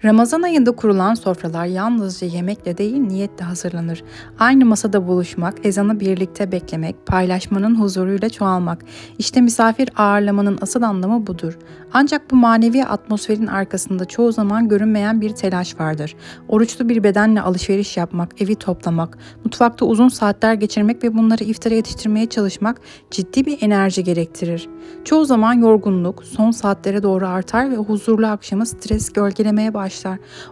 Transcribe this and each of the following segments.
Ramazan ayında kurulan sofralar yalnızca yemekle değil niyetle hazırlanır. Aynı masada buluşmak, ezanı birlikte beklemek, paylaşmanın huzuruyla çoğalmak. İşte misafir ağırlamanın asıl anlamı budur. Ancak bu manevi atmosferin arkasında çoğu zaman görünmeyen bir telaş vardır. Oruçlu bir bedenle alışveriş yapmak, evi toplamak, mutfakta uzun saatler geçirmek ve bunları iftara yetiştirmeye çalışmak ciddi bir enerji gerektirir. Çoğu zaman yorgunluk son saatlere doğru artar ve huzurlu akşamı stres gölgelemeye başlar.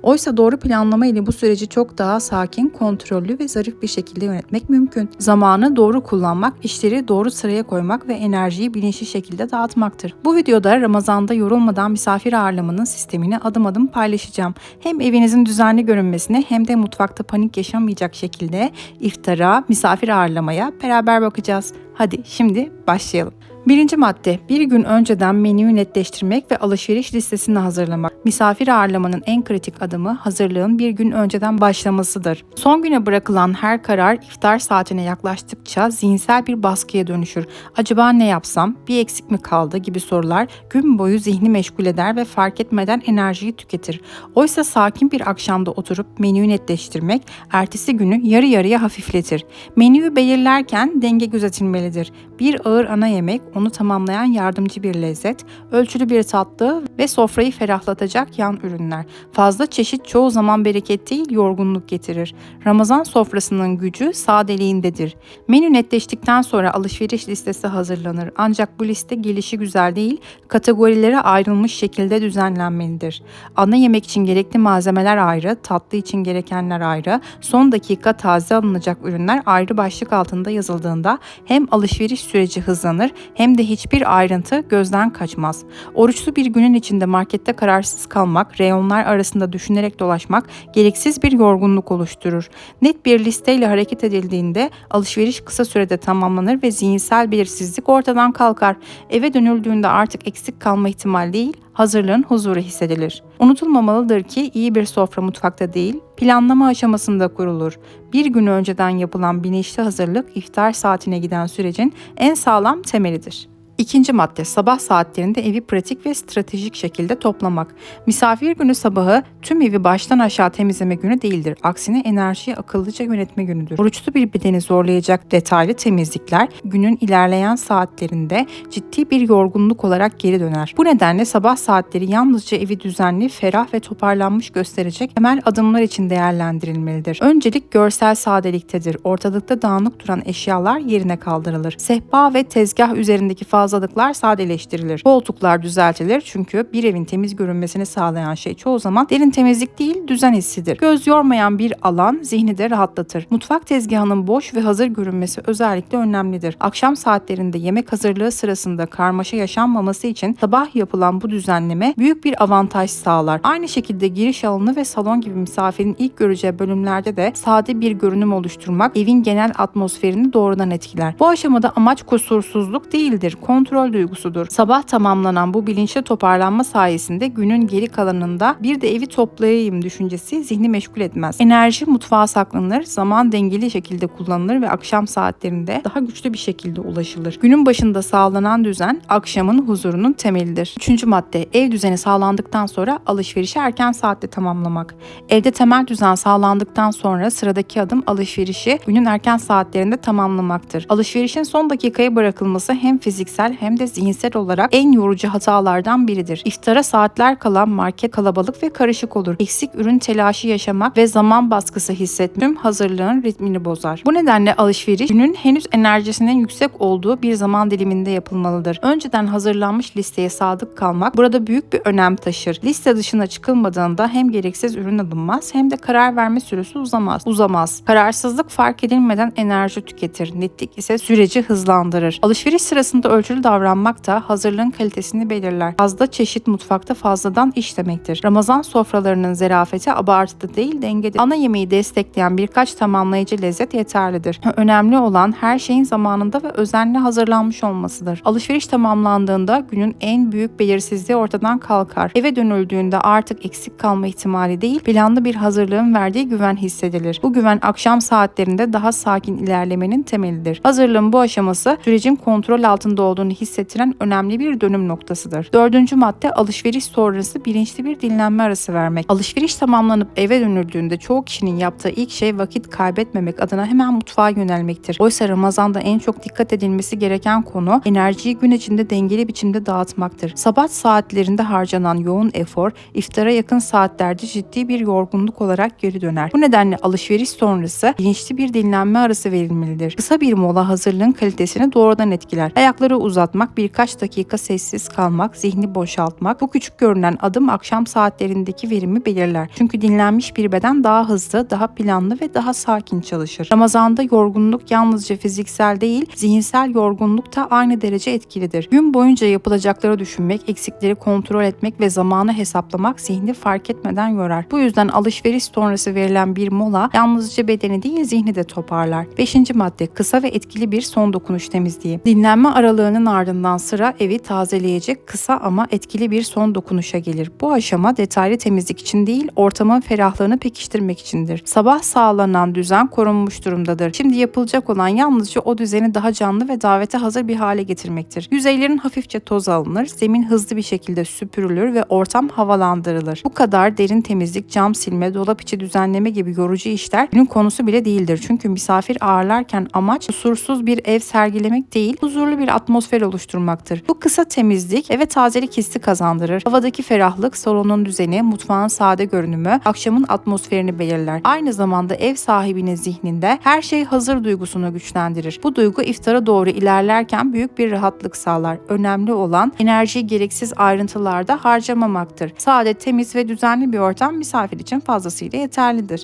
Oysa doğru planlama ile bu süreci çok daha sakin, kontrollü ve zarif bir şekilde yönetmek mümkün. Zamanı doğru kullanmak, işleri doğru sıraya koymak ve enerjiyi bilinçli şekilde dağıtmaktır. Bu videoda Ramazan'da yorulmadan misafir ağırlamanın sistemini adım adım paylaşacağım. Hem evinizin düzenli görünmesine hem de mutfakta panik yaşamayacak şekilde iftara, misafir ağırlamaya beraber bakacağız. Hadi şimdi başlayalım. Birinci madde, bir gün önceden menüyü netleştirmek ve alışveriş listesini hazırlamak. Misafir ağırlamanın en kritik adımı hazırlığın bir gün önceden başlamasıdır. Son güne bırakılan her karar iftar saatine yaklaştıkça zihinsel bir baskıya dönüşür. Acaba ne yapsam, bir eksik mi kaldı gibi sorular gün boyu zihni meşgul eder ve fark etmeden enerjiyi tüketir. Oysa sakin bir akşamda oturup menüyü netleştirmek ertesi günü yarı yarıya hafifletir. Menüyü belirlerken denge gözetilmelidir. Bir ağır ana yemek, onu tamamlayan yardımcı bir lezzet, ölçülü bir tatlı ve sofrayı ferahlatacak yan ürünler. Fazla çeşit çoğu zaman bereket değil, yorgunluk getirir. Ramazan sofrasının gücü sadeliğindedir. Menü netleştikten sonra alışveriş listesi hazırlanır. Ancak bu liste gelişigüzel değil, kategorilere ayrılmış şekilde düzenlenmelidir. Ana yemek için gerekli malzemeler ayrı, tatlı için gerekenler ayrı, son dakika taze alınacak ürünler ayrı başlık altında yazıldığında hem alışveriş süreci hızlanır hem de hiçbir ayrıntı gözden kaçmaz. Oruçlu bir günün içinde markette kararsız kalmak, reyonlar arasında düşünerek dolaşmak gereksiz bir yorgunluk oluşturur. Net bir listeyle hareket edildiğinde alışveriş kısa sürede tamamlanır ve zihinsel belirsizlik ortadan kalkar. Eve dönüldüğünde artık eksik kalma ihtimali değil, hazırlığın huzuru hissedilir. Unutulmamalıdır ki iyi bir sofra mutfakta değil, planlama aşamasında kurulur. Bir gün önceden yapılan bilinçli hazırlık iftar saatine giden sürecin en sağlam temelidir. İkinci madde, sabah saatlerinde evi pratik ve stratejik şekilde toplamak. Misafir günü sabahı tüm evi baştan aşağı temizleme günü değildir. Aksine enerjiyi akıllıca yönetme günüdür. Oruçlu bir bedeni zorlayacak detaylı temizlikler günün ilerleyen saatlerinde ciddi bir yorgunluk olarak geri döner. Bu nedenle sabah saatleri yalnızca evi düzenli, ferah ve toparlanmış gösterecek temel adımlar için değerlendirilmelidir. Öncelik görsel sadeliktedir. Ortalıkta dağınık duran eşyalar yerine kaldırılır. Sehpa ve tezgah üzerindeki fazlalıklar sadeleştirilir. Koltuklar düzeltilir çünkü bir evin temiz görünmesini sağlayan şey çoğu zaman derin temizlik değil, düzen hissidir. Göz yormayan bir alan zihni de rahatlatır. Mutfak tezgahının boş ve hazır görünmesi özellikle önemlidir. Akşam saatlerinde yemek hazırlığı sırasında karmaşa yaşanmaması için sabah yapılan bu düzenleme büyük bir avantaj sağlar. Aynı şekilde giriş alanı ve salon gibi misafirin ilk göreceği bölümlerde de sade bir görünüm oluşturmak evin genel atmosferini doğrudan etkiler. Bu aşamada amaç kusursuzluk değildir, kontrol duygusudur. Sabah tamamlanan bu bilinçli toparlanma sayesinde günün geri kalanında bir de evi toplayayım düşüncesi zihni meşgul etmez. Enerji mutfağa saklanır, zaman dengeli şekilde kullanılır ve akşam saatlerinde daha güçlü bir şekilde ulaşılır. Günün başında sağlanan düzen akşamın huzurunun temelidir. Üçüncü madde, ev düzeni sağlandıktan sonra alışverişi erken saatte tamamlamak. Evde temel düzen sağlandıktan sonra sıradaki adım alışverişi günün erken saatlerinde tamamlamaktır. Alışverişin son dakikaya bırakılması hem fiziksel hem de zihinsel olarak en yorucu hatalardan biridir. İftara saatler kalan market kalabalık ve karışık olur. Eksik ürün telaşı yaşamak ve zaman baskısı hissetmek tüm hazırlığın ritmini bozar. Bu nedenle alışveriş günün henüz enerjisinin yüksek olduğu bir zaman diliminde yapılmalıdır. Önceden hazırlanmış listeye sadık kalmak burada büyük bir önem taşır. Liste dışına çıkılmadığında hem gereksiz ürün alınmaz hem de karar verme süresi uzamaz. Kararsızlık fark edilmeden enerji tüketir. Netlik ise süreci hızlandırır. Alışveriş sırasında ölçülü davranmak da hazırlığın kalitesini belirler. Fazla çeşit mutfakta fazladan iş demektir. Ramazan sofralarının zerafeti abartıda değil dengedir. Ana yemeği destekleyen birkaç tamamlayıcı lezzet yeterlidir. Önemli olan her şeyin zamanında ve özenle hazırlanmış olmasıdır. Alışveriş tamamlandığında günün en büyük belirsizliği ortadan kalkar. Eve dönüldüğünde artık eksik kalma ihtimali değil, planlı bir hazırlığın verdiği güven hissedilir. Bu güven akşam saatlerinde daha sakin ilerlemenin temelidir. Hazırlığın bu aşaması sürecin kontrol altında olduğu olduğunu hissettiren önemli bir dönüm noktasıdır. Dördüncü madde alışveriş sonrası bilinçli bir dinlenme arası vermek. Alışveriş tamamlanıp eve dönüldüğünde çoğu kişinin yaptığı ilk şey vakit kaybetmemek adına hemen mutfağa yönelmektir. Oysa Ramazan'da en çok dikkat edilmesi gereken konu enerjiyi gün içinde dengeli biçimde dağıtmaktır. Sabah saatlerinde harcanan yoğun efor, iftara yakın saatlerde ciddi bir yorgunluk olarak geri döner. Bu nedenle alışveriş sonrası bilinçli bir dinlenme arası verilmelidir. Kısa bir mola hazırlığın kalitesini doğrudan etkiler. Ayakları uzatmak, birkaç dakika sessiz kalmak, zihni boşaltmak, bu küçük görünen adım akşam saatlerindeki verimi belirler. Çünkü dinlenmiş bir beden daha hızlı, daha planlı ve daha sakin çalışır. Ramazanda yorgunluk yalnızca fiziksel değil, zihinsel yorgunluk da aynı derece etkilidir. Gün boyunca yapılacakları düşünmek, eksikleri kontrol etmek ve zamanı hesaplamak zihni fark etmeden yorar. Bu yüzden alışveriş sonrası verilen bir mola yalnızca bedeni değil zihni de toparlar. Beşinci madde kısa ve etkili bir son dokunuş temizliği. Dinlenme aralığının ardından sıra evi tazeleyecek kısa ama etkili bir son dokunuşa gelir. Bu aşama detaylı temizlik için değil, ortamın ferahlığını pekiştirmek içindir. Sabah sağlanan düzen korunmuş durumdadır. Şimdi yapılacak olan yalnızca o düzeni daha canlı ve davete hazır bir hale getirmektir. Yüzeylerin hafifçe toz alınır, zemin hızlı bir şekilde süpürülür ve ortam havalandırılır. Bu kadar derin temizlik, cam silme, dolap içi düzenleme gibi yorucu işler günün konusu bile değildir. Çünkü misafir ağırlarken amaç kusursuz bir ev sergilemek değil, huzurlu bir atmosfer oluşturmaktır. Bu kısa temizlik eve tazelik hissi kazandırır. Havadaki ferahlık, salonun düzeni, mutfağın sade görünümü, akşamın atmosferini belirler. Aynı zamanda ev sahibinin zihninde her şey hazır duygusunu güçlendirir. Bu duygu iftara doğru ilerlerken büyük bir rahatlık sağlar. Önemli olan enerjiyi gereksiz ayrıntılarda harcamamaktır. Sade, temiz ve düzenli bir ortam misafir için fazlasıyla yeterlidir.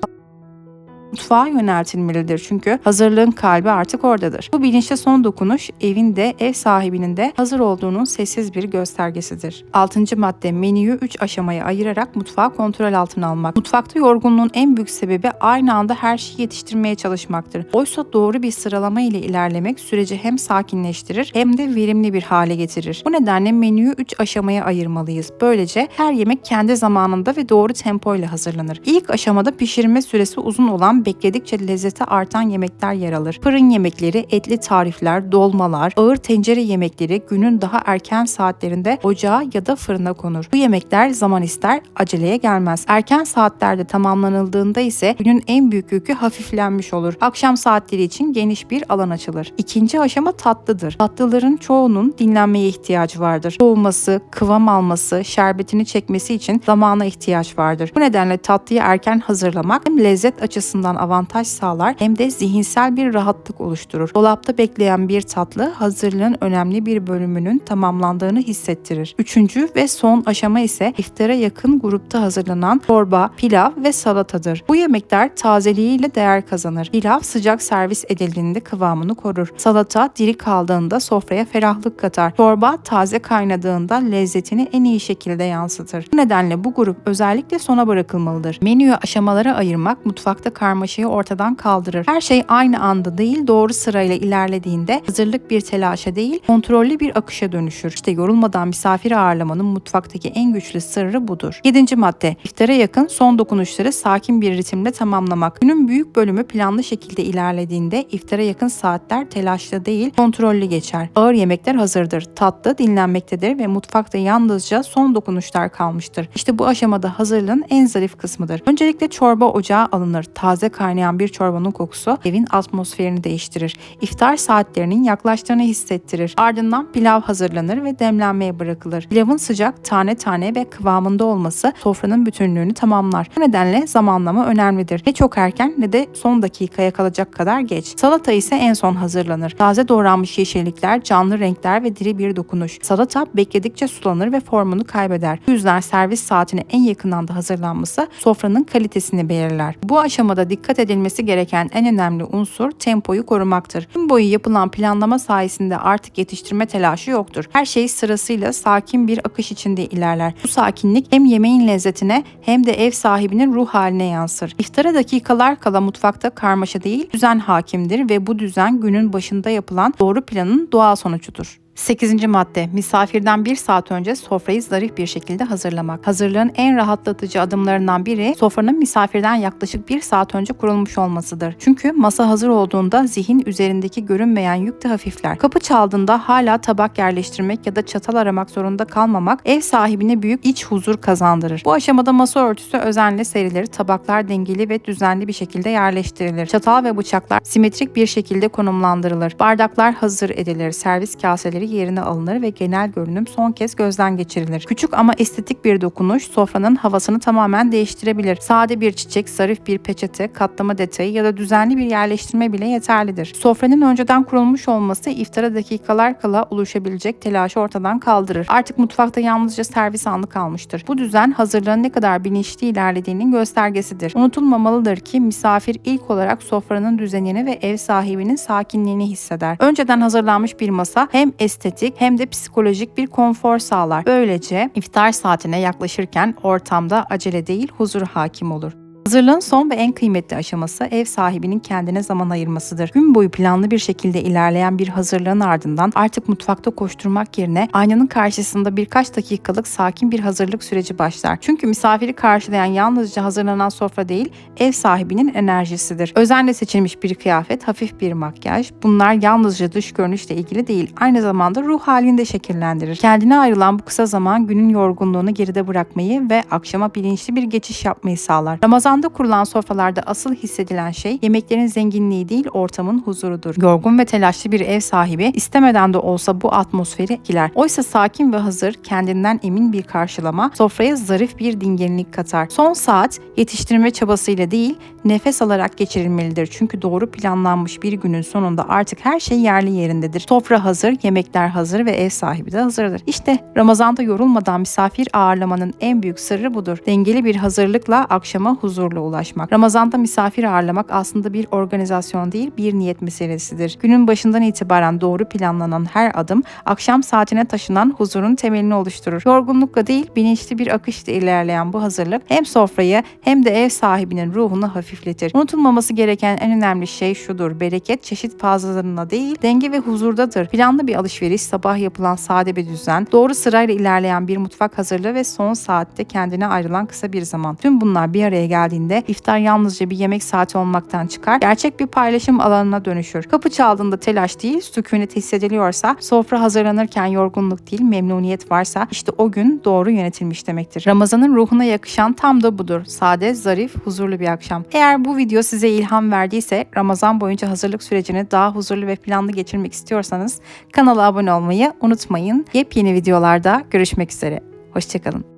Mutfağa yöneltilmelidir çünkü hazırlığın kalbi artık oradadır. Bu bilinçli son dokunuş evin de ev sahibinin de hazır olduğunun sessiz bir göstergesidir. 6. madde menüyü 3 aşamaya ayırarak mutfağı kontrol altına almak. Mutfakta yorgunluğun en büyük sebebi aynı anda her şeyi yetiştirmeye çalışmaktır. Oysa doğru bir sıralama ile ilerlemek süreci hem sakinleştirir hem de verimli bir hale getirir. Bu nedenle menüyü 3 aşamaya ayırmalıyız. Böylece her yemek kendi zamanında ve doğru tempo ile hazırlanır. İlk aşamada pişirme süresi uzun olan bekledikçe lezzeti artan yemekler yer alır. Fırın yemekleri, etli tarifler, dolmalar, ağır tencere yemekleri günün daha erken saatlerinde ocağa ya da fırına konur. Bu yemekler zaman ister, aceleye gelmez. Erken saatlerde tamamlanıldığında ise günün en büyük yükü hafiflenmiş olur. Akşam saatleri için geniş bir alan açılır. İkinci aşama tatlıdır. Tatlıların çoğunun dinlenmeye ihtiyacı vardır. Soğuması, kıvam alması, şerbetini çekmesi için zamana ihtiyaç vardır. Bu nedenle tatlıyı erken hazırlamak hem lezzet açısından avantaj sağlar hem de zihinsel bir rahatlık oluşturur. Dolapta bekleyen bir tatlı hazırlığın önemli bir bölümünün tamamlandığını hissettirir. Üçüncü ve son aşama ise iftara yakın grupta hazırlanan çorba, pilav ve salatadır. Bu yemekler tazeliğiyle değer kazanır. Pilav sıcak servis edildiğinde kıvamını korur. Salata diri kaldığında sofraya ferahlık katar. Çorba taze kaynadığında lezzetini en iyi şekilde yansıtır. Bu nedenle bu grup özellikle sona bırakılmalıdır. Menüyü aşamalara ayırmak mutfakta karmaşayı ortadan kaldırır. Her şey aynı anda değil, doğru sırayla ilerlediğinde hazırlık bir telaşa değil, kontrollü bir akışa dönüşür. İşte yorulmadan misafir ağırlamanın mutfaktaki en güçlü sırrı budur. 7. madde iftara yakın son dokunuşları sakin bir ritimle tamamlamak. Günün büyük bölümü planlı şekilde ilerlediğinde iftara yakın saatler telaşlı değil, kontrollü geçer. Ağır yemekler hazırdır. Tatlı dinlenmektedir ve mutfakta yalnızca son dokunuşlar kalmıştır. İşte bu aşamada hazırlığın en zarif kısmıdır. Öncelikle çorba ocağa alınır. Taze kaynayan bir çorbanın kokusu evin atmosferini değiştirir. İftar saatlerinin yaklaştığını hissettirir. Ardından pilav hazırlanır ve demlenmeye bırakılır. Pilavın sıcak, tane tane ve kıvamında olması sofranın bütünlüğünü tamamlar. Bu nedenle zamanlama önemlidir. Ne çok erken ne de son dakikaya kalacak kadar geç. Salata ise en son hazırlanır. Taze doğranmış yeşillikler, canlı renkler ve diri bir dokunuş. Salata bekledikçe sulanır ve formunu kaybeder. Bu yüzden servis saatine en yakın anda hazırlanması sofranın kalitesini belirler. Bu aşamada dikkat edilmesi gereken en önemli unsur tempoyu korumaktır. Gün boyu yapılan planlama sayesinde artık yetiştirme telaşı yoktur. Her şey sırasıyla sakin bir akış içinde ilerler. Bu sakinlik hem yemeğin lezzetine hem de ev sahibinin ruh haline yansır. İftara dakikalar kala mutfakta karmaşa değil, düzen hakimdir ve bu düzen günün başında yapılan doğru planın doğal sonucudur. 8. madde, misafirden 1 saat önce sofrayı zarif bir şekilde hazırlamak. Hazırlığın en rahatlatıcı adımlarından biri sofranın misafirden yaklaşık 1 saat önce kurulmuş olmasıdır. Çünkü masa hazır olduğunda zihin üzerindeki görünmeyen yük de hafifler. Kapı çaldığında hala tabak yerleştirmek ya da çatal aramak zorunda kalmamak ev sahibine büyük iç huzur kazandırır. Bu aşamada masa örtüsü özenle serilir, tabaklar dengeli ve düzenli bir şekilde yerleştirilir. Çatal ve bıçaklar simetrik bir şekilde konumlandırılır. Bardaklar hazır edilir, servis kaseleri yerine alınır ve genel görünüm son kez gözden geçirilir. Küçük ama estetik bir dokunuş sofranın havasını tamamen değiştirebilir. Sade bir çiçek, zarif bir peçete, katlama detayı ya da düzenli bir yerleştirme bile yeterlidir. Sofranın önceden kurulmuş olması iftara dakikalar kala oluşabilecek telaşı ortadan kaldırır. Artık mutfakta yalnızca servis anı kalmıştır. Bu düzen hazırlığın ne kadar bilinçli ilerlediğinin göstergesidir. Unutulmamalıdır ki misafir ilk olarak sofranın düzenini ve ev sahibinin sakinliğini hisseder. Önceden hazırlanmış bir masa hem estetik hem de psikolojik bir konfor sağlar. Böylece iftar saatine yaklaşırken ortamda acele değil huzur hakim olur. Hazırlığın son ve en kıymetli aşaması ev sahibinin kendine zaman ayırmasıdır. Gün boyu planlı bir şekilde ilerleyen bir hazırlığın ardından artık mutfakta koşturmak yerine aynanın karşısında birkaç dakikalık sakin bir hazırlık süreci başlar. Çünkü misafiri karşılayan yalnızca hazırlanan sofra değil, ev sahibinin enerjisidir. Özenle seçilmiş bir kıyafet, hafif bir makyaj, bunlar yalnızca dış görünüşle ilgili değil, aynı zamanda ruh halini de şekillendirir. Kendine ayrılan bu kısa zaman günün yorgunluğunu geride bırakmayı ve akşama bilinçli bir geçiş yapmayı sağlar. Ramazan'da kurulan sofralarda asıl hissedilen şey yemeklerin zenginliği değil, ortamın huzurudur. Yorgun ve telaşlı bir ev sahibi istemeden de olsa bu atmosferi etkiler. Oysa sakin ve hazır, kendinden emin bir karşılama sofraya zarif bir dinginlik katar. Son saat yetiştirme çabasıyla değil, nefes alarak geçirilmelidir. Çünkü doğru planlanmış bir günün sonunda artık her şey yerli yerindedir. Sofra hazır, yemekler hazır ve ev sahibi de hazırdır. İşte Ramazan'da yorulmadan misafir ağırlamanın en büyük sırrı budur. Dengeli bir hazırlıkla akşama huzurla ulaşmak. Ramazan'da misafir ağırlamak aslında bir organizasyon değil, bir niyet meselesidir. Günün başından itibaren doğru planlanan her adım akşam saatine taşınan huzurun temelini oluşturur. Yorgunlukla değil, bilinçli bir akışla ilerleyen bu hazırlık hem sofrayı hem de ev sahibinin ruhunu hafifletir. Unutulmaması gereken en önemli şey şudur: bereket çeşit fazlalığında değil, denge ve huzurdadır. Planlı bir alışveriş, sabah yapılan sade bir düzen, doğru sırayla ilerleyen bir mutfak hazırlığı ve son saatte kendine ayrılan kısa bir zaman. Tüm bunlar bir araya geldiğinde iftar yalnızca bir yemek saati olmaktan çıkar, gerçek bir paylaşım alanına dönüşür. Kapı çaldığında telaş değil, sükunet hissediliyorsa, sofra hazırlanırken yorgunluk değil, memnuniyet varsa işte o gün doğru yönetilmiş demektir. Ramazan'ın ruhuna yakışan tam da budur. Sade, zarif, huzurlu bir akşam. Eğer bu video size ilham verdiyse, Ramazan boyunca hazırlık sürecini daha huzurlu ve planlı geçirmek istiyorsanız kanala abone olmayı unutmayın. Yepyeni videolarda görüşmek üzere. Hoşçakalın.